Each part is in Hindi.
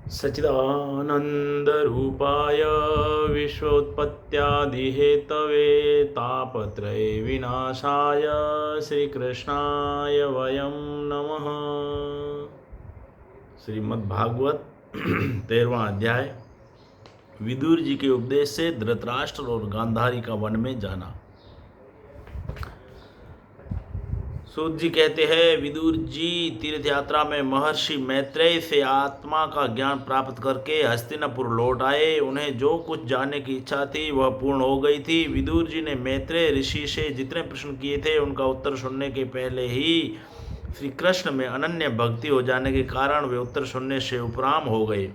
सच्चिदानन्दरूपाय विश्वोत्पत्त्यादिहेतवे तापत्रये विनाशाय श्रीकृष्णाय वयं नमः। श्रीमद्भागवत 13वां अध्याय। विदुर जी के उपदेश से धृतराष्ट्र और गांधारी का वन में जाना। सूत जी कहते हैं, विदुर जी तीर्थ यात्रा में महर्षि मैत्रेय से आत्मा का ज्ञान प्राप्त करके हस्तिनापुर लौट आए। उन्हें जो कुछ जानने की इच्छा थी वह पूर्ण हो गई थी। विदुर जी ने मैत्रेय ऋषि से जितने प्रश्न किए थे उनका उत्तर सुनने के पहले ही श्री कृष्ण में अनन्य भक्ति हो जाने के कारण वे उत्तर सुनने से उपराम हो गए।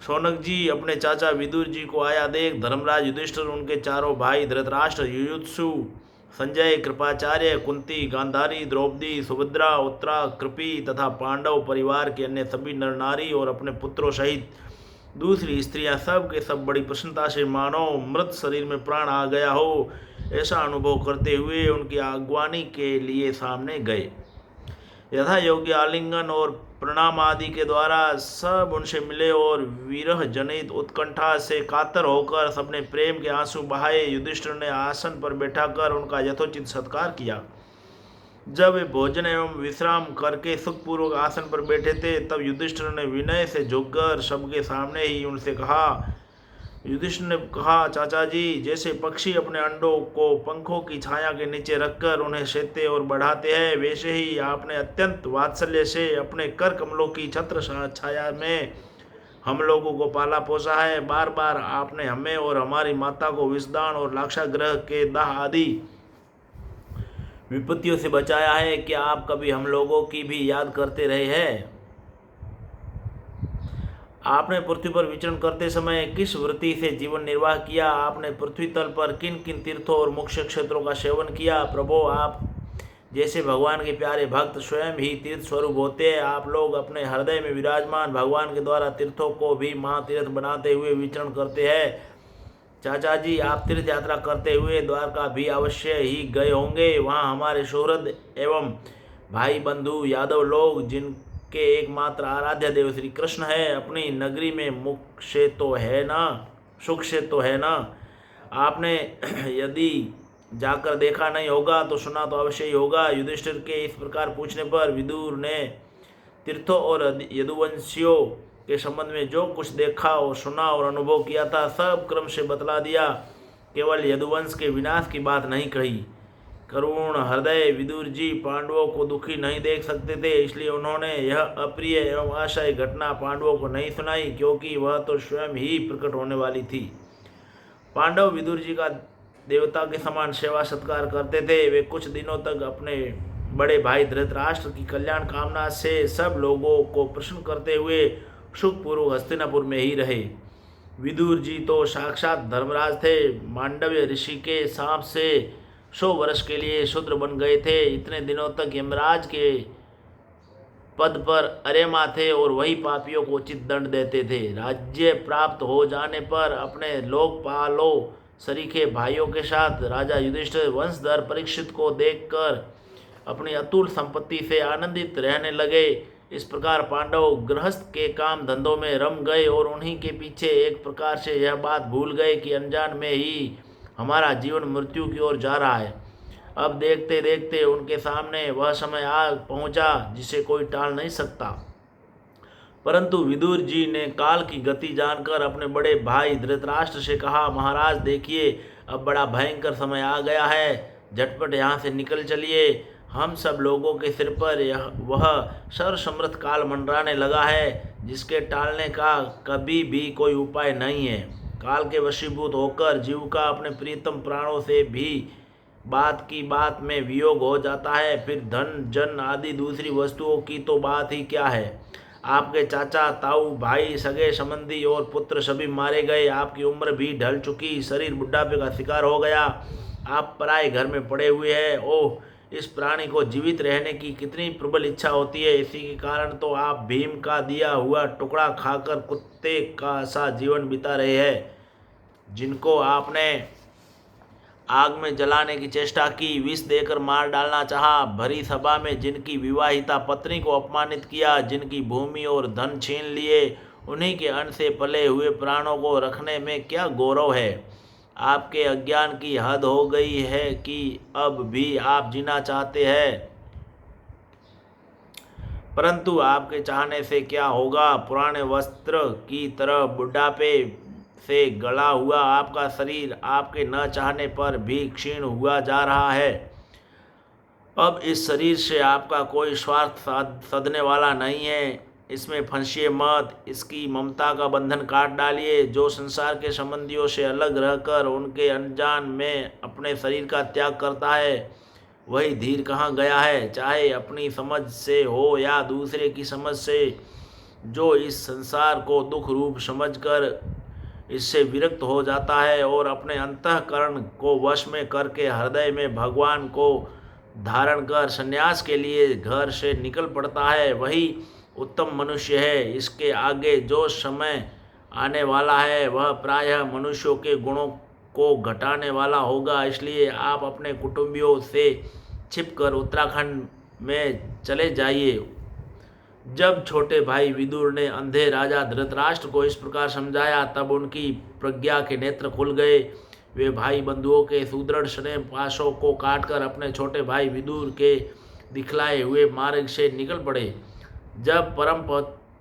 शौनक जी अपने चाचा विदुर जी को आया देख धर्मराज युधिष्ठिर, उनके चारों भाई धृतराष्ट्र, युयुत्सु, संजय, कृपाचार्य, कुंती, गांधारी, द्रौपदी, सुभद्रा, उत्तरा, कृपी तथा पांडव परिवार के अन्य सभी नर नारी और अपने पुत्रों सहित दूसरी स्त्रियां सब के सब बड़ी प्रसन्नता से मानो मृत शरीर में प्राण आ गया हो ऐसा अनुभव करते हुए उनकी अगवानी के लिए सामने गए। यथा योग्य आलिंगन और प्रणाम आदि के द्वारा सब उनसे मिले और विरह जनित उत्कंठा से कातर होकर सबने प्रेम के आंसू बहाए। युधिष्ठिर ने आसन पर बैठाकर उनका यथोचित सत्कार किया। जब वे भोजन एवं विश्राम करके सुखपूर्वक आसन पर बैठे थे तब युधिष्ठिर ने विनय से झुककर सबके सामने ही उनसे कहा। युधिष्ठिर ने कहा, चाचा जी, जैसे पक्षी अपने अंडों को पंखों की छाया के नीचे रखकर उन्हें सेते और बढ़ाते हैं, वैसे ही आपने अत्यंत वात्सल्य से अपने कर कमलों की छत्र छाया में हम लोगों को पाला पोसा है। बार बार आपने हमें और हमारी माता को विषदान और लाक्षागृह के दाह आदि विपत्तियों से बचाया है। क्या आप कभी हम लोगों की भी याद करते रहे हैं? आपने पृथ्वी पर विचरण करते समय किस वृत्ति से जीवन निर्वाह किया? आपने पृथ्वी तल पर किन किन तीर्थों और मोक्ष क्षेत्रों का सेवन किया? प्रभो, आप जैसे भगवान के प्यारे भक्त स्वयं ही तीर्थ स्वरूप होते हैं। आप लोग अपने हृदय में विराजमान भगवान के द्वारा तीर्थों को भी महातीर्थ बनाते हुए विचरण करते हैं। चाचा जी, आप तीर्थ यात्रा करते हुए द्वारका भी अवश्य ही गए होंगे। वहाँ हमारे सुहृद एवं भाई बंधु यादव लोग, जिनके एकमात्र आराध्य देव श्री कृष्ण है, अपनी नगरी में मुख से तो है ना, सुख से तो है ना? आपने यदि जाकर देखा नहीं होगा तो सुना तो अवश्य ही होगा। युधिष्ठिर के इस प्रकार पूछने पर विदुर ने तीर्थों और यदुवंशियों के संबंध में जो कुछ देखा और सुना और अनुभव किया था सब क्रम से बतला दिया। केवल यदुवंश के विनाश की बात नहीं कही। करुण हृदय विदुर जी पांडवों को दुखी नहीं देख सकते थे, इसलिए उन्होंने यह अप्रिय एवं आशय घटना पांडवों को नहीं सुनाई, क्योंकि वह तो स्वयं ही प्रकट होने वाली थी। पांडव विदुर जी का देवता के समान सेवा सत्कार करते थे। वे कुछ दिनों तक अपने बड़े भाई धृतराष्ट्र की कल्याण कामना से सब लोगों को प्रसन्न करते हुए सुखपूर्वक हस्तिनापुर में ही रहे। विदुर जी तो साक्षात धर्मराज थे। मांडव्य ऋषि के सांप से 100 वर्ष के लिए शूद्र बन गए थे। इतने दिनों तक यमराज के पद पर अरेमा थे और वही पापियों को उचित दंड देते थे। राज्य प्राप्त हो जाने पर अपने लोकपालों सरीखे भाइयों के साथ राजा युधिष्ठिर वंशधर परीक्षित को देखकर अपनी अतुल संपत्ति से आनंदित रहने लगे। इस प्रकार पांडव गृहस्थ के काम धंधों में रम गए और उन्हीं के पीछे एक प्रकार से यह बात भूल गए कि अनजान में ही हमारा जीवन मृत्यु की ओर जा रहा है। अब देखते देखते उनके सामने वह समय आ पहुंचा जिसे कोई टाल नहीं सकता। परंतु विदुर जी ने काल की गति जानकर अपने बड़े भाई धृतराष्ट्र से कहा, महाराज देखिए, अब बड़ा भयंकर समय आ गया है, झटपट यहाँ से निकल चलिए। हम सब लोगों के सिर पर वह सर्वसमृद्ध काल मंडराने लगा है, जिसके टालने का कभी भी कोई उपाय नहीं है। काल के वशीभूत होकर जीव का अपने प्रियतम प्राणों से भी बात की बात में वियोग हो जाता है, फिर धन जन आदि दूसरी वस्तुओं की तो बात ही क्या है। आपके चाचा, ताऊ, भाई, सगे संबंधी और पुत्र सभी मारे गए। आपकी उम्र भी ढल चुकी, शरीर बुढ़ापे का शिकार हो गया। आप पराए घर में पड़े हुए हैं। ओह, इस प्राणी को जीवित रहने की कितनी प्रबल इच्छा होती है। इसी के कारण तो आप भीम का दिया हुआ टुकड़ा खाकर कुत्ते का सा जीवन बिता रहे हैं। जिनको आपने आग में जलाने की चेष्टा की, विष देकर मार डालना चाहा, भरी सभा में जिनकी विवाहिता पत्नी को अपमानित किया, जिनकी भूमि और धन छीन लिए, उन्हीं के अन्न से पले हुए प्राणों को रखने में क्या गौरव है। आपके अज्ञान की हद हो गई है कि अब भी आप जीना चाहते हैं, परंतु आपके चाहने से क्या होगा। पुराने वस्त्र की तरह बुढ़ापे से गला हुआ आपका शरीर आपके न चाहने पर भी क्षीण हुआ जा रहा है। अब इस शरीर से आपका कोई स्वार्थ सधने वाला नहीं है। इसमें फंसिए मत, इसकी ममता का बंधन काट डालिए। जो संसार के संबंधियों से अलग रहकर उनके अनजान में अपने शरीर का त्याग करता है, वही धीर कहाँ गया है। चाहे अपनी समझ से हो या दूसरे की समझ से, जो इस संसार को दुख रूप समझकर इससे विरक्त हो जाता है और अपने अंतःकरण को वश में करके हृदय में भगवान को धारण कर संन्यास के लिए घर से निकल पड़ता है, वही उत्तम मनुष्य है। इसके आगे जो समय आने वाला है वह प्रायः मनुष्यों के गुणों को घटाने वाला होगा। इसलिए आप अपने कुटुंबियों से छिपकर उत्तराखंड में चले जाइए। जब छोटे भाई विदुर ने अंधे राजा धृतराष्ट्र को इस प्रकार समझाया, तब उनकी प्रज्ञा के नेत्र खुल गए। वे भाई बंधुओं के सुदृढ़ स्नेह पाशों को काटकर अपने छोटे भाई विदुर के दिखलाए हुए मार्ग से निकल पड़े। जब परम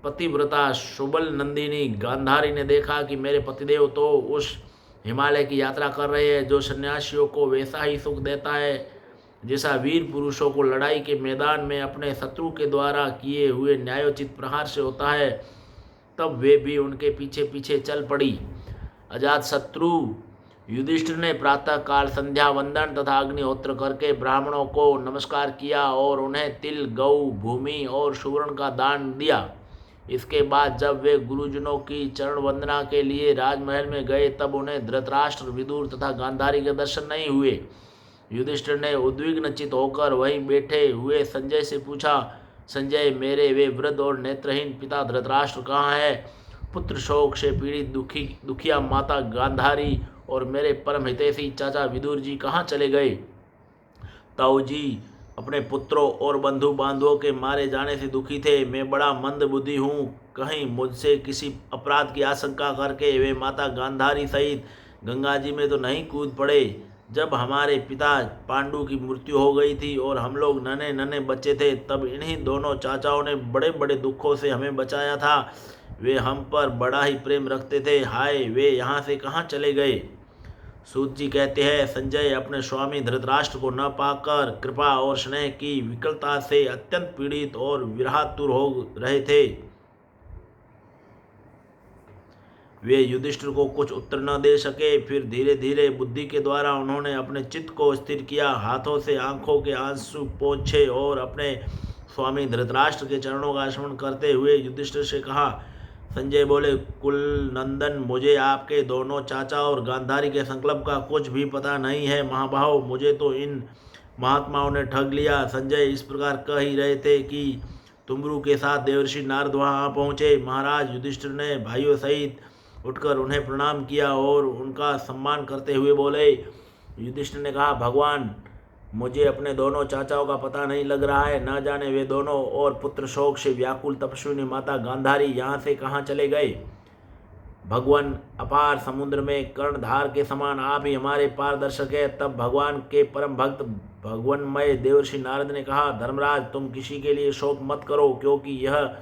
पतिव्रता सुबल नंदिनी गांधारी ने देखा कि मेरे पतिदेव तो उस हिमालय की यात्रा कर रहे हैं जो सन्यासियों को वैसा ही सुख देता है जैसा वीर पुरुषों को लड़ाई के मैदान में अपने शत्रु के द्वारा किए हुए न्यायोचित प्रहार से होता है, तब वे भी उनके पीछे पीछे चल पड़ी। अजात शत्रु युधिष्ठिर ने प्रातः काल संध्या वंदन तथा अग्निहोत्र करके ब्राह्मणों को नमस्कार किया और उन्हें तिल, गौ, भूमि और सुवर्ण का दान दिया। इसके बाद जब वे गुरुजनों की चरण वंदना के लिए राजमहल में गए, तब उन्हें धृतराष्ट्र, विदुर तथा गांधारी के दर्शन नहीं हुए। युधिष्ठिर ने उद्विग्नचित होकर वहीं बैठे हुए संजय से पूछा, संजय, मेरे वे वृद्ध और नेत्रहीन पिता धृतराष्ट्र कहाँ है? पुत्र शोक से पीड़ित दुखिया माता गांधारी और मेरे परम हितैषी चाचा विदुर जी कहाँ चले गए? ताऊ जी अपने पुत्रों और बंधु बांधवों के मारे जाने से दुखी थे। मैं बड़ा मंद बुद्धि हूँ, कहीं मुझसे किसी अपराध की आशंका करके वे माता गांधारी सहित गंगा जी में तो नहीं कूद पड़े। जब हमारे पिता पांडु की मृत्यु हो गई थी और हम लोग नन्हे नन्हे बच्चे थे, तब इन्हीं दोनों चाचाओं ने बड़े बड़े दुखों से हमें बचाया था। वे हम पर बड़ा ही प्रेम रखते थे। हाय, वे यहाँ से कहाँ चले गए? सूत जी कहते हैं, संजय अपने स्वामी धृतराष्ट्र को न पाकर कृपा और स्नेह की विकलता से अत्यंत पीड़ित और विरहातुर हो रहे थे। वे युधिष्ठिर को कुछ उत्तर न दे सके। फिर धीरे धीरे बुद्धि के द्वारा उन्होंने अपने चित्त को स्थिर किया। हाथों से आंखों के आंसू पोंछे और अपने स्वामी धृतराष्ट्र के चरणों का स्मरण करते हुए युधिष्ठिर से कहा। संजय बोले, कुल नंदन, मुझे आपके दोनों चाचा और गांधारी के संकल्प का कुछ भी पता नहीं है। महाभाव, मुझे तो इन महात्माओं ने ठग लिया। संजय इस प्रकार कह ही रहे थे कि तुमरू के साथ देवर्षि नारद वहाँ पहुँचे। महाराज युधिष्ठिर ने भाइयों सहित उठकर उन्हें प्रणाम किया और उनका सम्मान करते हुए बोले। युधिष्ठिर ने कहा, भगवान, मुझे अपने दोनों चाचाओं का पता नहीं लग रहा है। न जाने वे दोनों और पुत्र शोक से व्याकुल तपस्विनी माता गांधारी यहाँ से कहाँ चले गए। भगवान, अपार समुद्र में कर्णधार के समान आप ही हमारे पारदर्शक है। तब भगवान के परम भक्त भगवानमय देवर्षि नारद ने कहा, धर्मराज, तुम किसी के लिए शोक मत करो, क्योंकि यह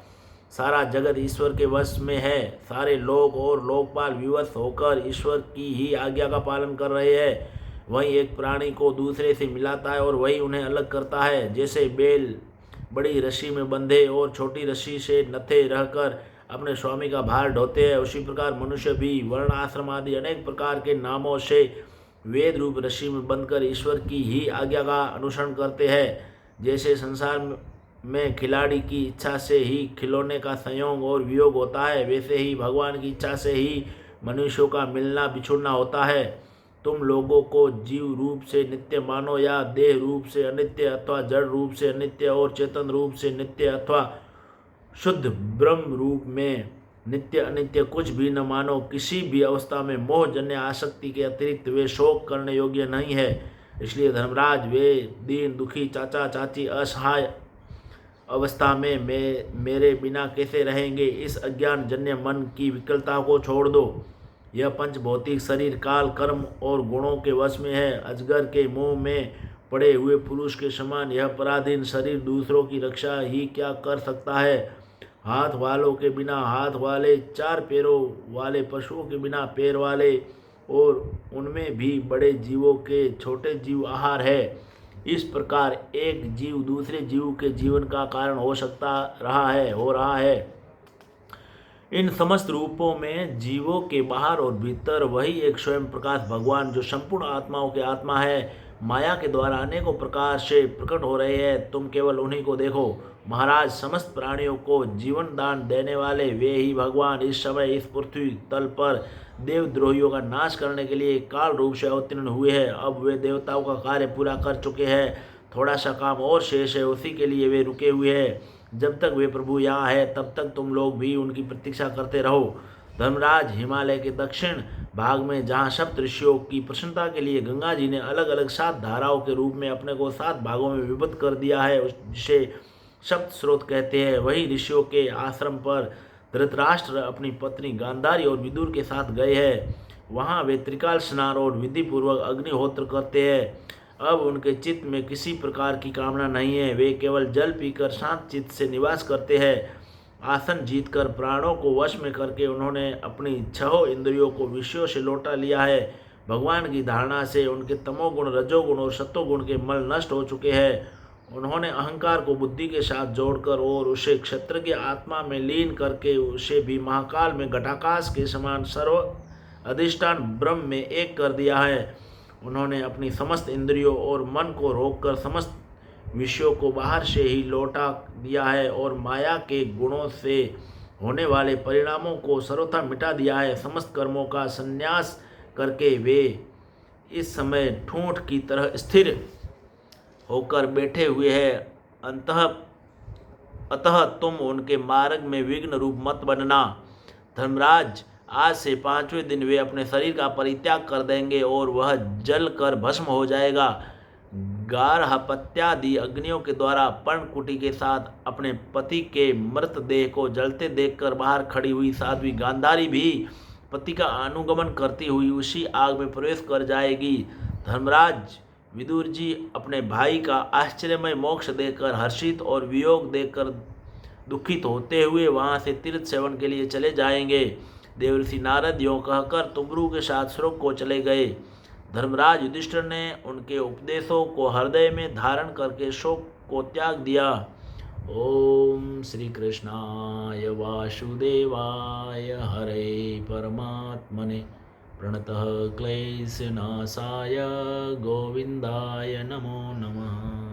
सारा जगत ईश्वर के वश में है। सारे लोक और लोकपाल विवश होकर ईश्वर की ही आज्ञा का पालन कर रहे हैं। वही एक प्राणी को दूसरे से मिलाता है और वही उन्हें अलग करता है। जैसे बैल बड़ी रस्सी में बंधे और छोटी रस्सी से नथे रहकर अपने स्वामी का भार ढोते हैं, उसी प्रकार मनुष्य भी वर्ण, आश्रम आदि अनेक प्रकार के नामों से वेद रूप रस्सी में बंधकर ईश्वर की ही आज्ञा का अनुसरण करते हैं। जैसे संसार में खिलाड़ी की इच्छा से ही खिलौने का संयोग और वियोग होता है, वैसे ही भगवान की इच्छा से ही मनुष्यों का मिलना बिछुड़ना होता है। तुम लोगों को जीव रूप से नित्य मानो या देह रूप से अनित्य अथवा जड़ रूप से अनित्य और चेतन रूप से नित्य अथवा शुद्ध ब्रह्म रूप में नित्य अनित्य कुछ भी न मानो। किसी भी अवस्था में मोहजन्य आसक्ति के अतिरिक्त वे शोक करने योग्य नहीं है। इसलिए धर्मराज, वे दीन दुखी चाचा चाची, असहाय अवस्था में मेरे बिना कैसे रहेंगे। इस अज्ञान जन्य मन की विकलता को छोड़ दो। यह पंच भौतिक शरीर काल, कर्म और गुणों के वश में है। अजगर के मुंह में पड़े हुए पुरुष के समान यह पराधीन शरीर दूसरों की रक्षा ही क्या कर सकता है। हाथ वालों के बिना हाथ वाले, चार पैरों वाले पशुओं के बिना पैर वाले, और उनमें भी बड़े जीवों के छोटे जीव आहार है। इस प्रकार एक जीव दूसरे जीव के जीवन का कारण हो रहा है। इन समस्त रूपों में जीवों के बाहर और भीतर वही एक स्वयं प्रकाश भगवान, जो संपूर्ण आत्माओं के आत्मा है, माया के द्वारा अनेकों प्रकार से प्रकट हो रहे हैं। तुम केवल उन्हीं को देखो। महाराज, समस्त प्राणियों को जीवन दान देने वाले वे ही भगवान इस समय इस पृथ्वी तल पर देवद्रोहियों का नाश करने के लिए काल रूप से अवतीर्ण हुए हैं। अब वे देवताओं का कार्य पूरा कर चुके हैं। थोड़ा सा काम और शेष है, उसी के लिए वे रुके हुए हैं। जब तक वे प्रभु यहाँ है तब तक तुम लोग भी उनकी प्रतीक्षा करते रहो। धर्मराज, हिमालय के दक्षिण भाग में जहाँ सप्त ऋषियों की प्रसन्नता के लिए गंगा जी ने अलग अलग 7 धाराओं के रूप में अपने को 7 भागों में विभक्त कर दिया है, जिसे सप्त स्रोत कहते हैं, वही ऋषियों के आश्रम पर धृतराष्ट्र अपनी पत्नी गांधारी और विदुर के साथ गए हैं। वहाँ वे त्रिकाल स्नान और विधि पूर्वक अग्निहोत्र करते हैं। अब उनके चित्त में किसी प्रकार की कामना नहीं है। वे केवल जल पीकर शांत चित्त से निवास करते हैं। आसन जीतकर प्राणों को वश में करके उन्होंने अपनी 6 इंद्रियों को विषयों से लौटा लिया है। भगवान की धारणा से उनके तमोगुण, रजोगुण और सत्वगुण के मल नष्ट हो चुके हैं। उन्होंने अहंकार को बुद्धि के साथ जोड़कर और उसे क्षत्र की आत्मा में लीन करके उसे भी महाकाल में घटाकाश के समान सर्व अधिष्ठान ब्रह्म में एक कर दिया है। उन्होंने अपनी समस्त इंद्रियों और मन को रोककर समस्त विषयों को बाहर से ही लौटा दिया है और माया के गुणों से होने वाले परिणामों को सर्वथा मिटा दिया है। समस्त कर्मों का संन्यास करके वे इस समय ठूंठ की तरह स्थिर होकर बैठे हुए हैं। अतः तुम उनके मार्ग में विघ्न रूप मत बनना। धर्मराज, आज से 5वें दिन वे अपने शरीर का परित्याग कर देंगे और वह जल कर भस्म हो जाएगा। गार्हपत्यादि अग्नियों के द्वारा पर्णकुटी के साथ अपने पति के मृतदेह को जलते देखकर बाहर खड़ी हुई साध्वी गांधारी भी पति का अनुगमन करती हुई उसी आग में प्रवेश कर जाएगी। धर्मराज, विदुर जी अपने भाई का आश्चर्यमय मोक्ष देकर हर्षित और वियोग देकर दुखित होते हुए वहां से तीर्थ सेवन के लिए चले जाएंगे। देवर्षि नारद यों कहकर तुबरू के साथ स्वर्ग को चले गए। धर्मराज युधिष्ठिर ने उनके उपदेशों को हृदय में धारण करके शोक को त्याग दिया। ओम श्री कृष्णाय वासुदेवाय हरे परमात्मने प्रणतः क्लेशनाशाय गोविंदाय नमो नमः।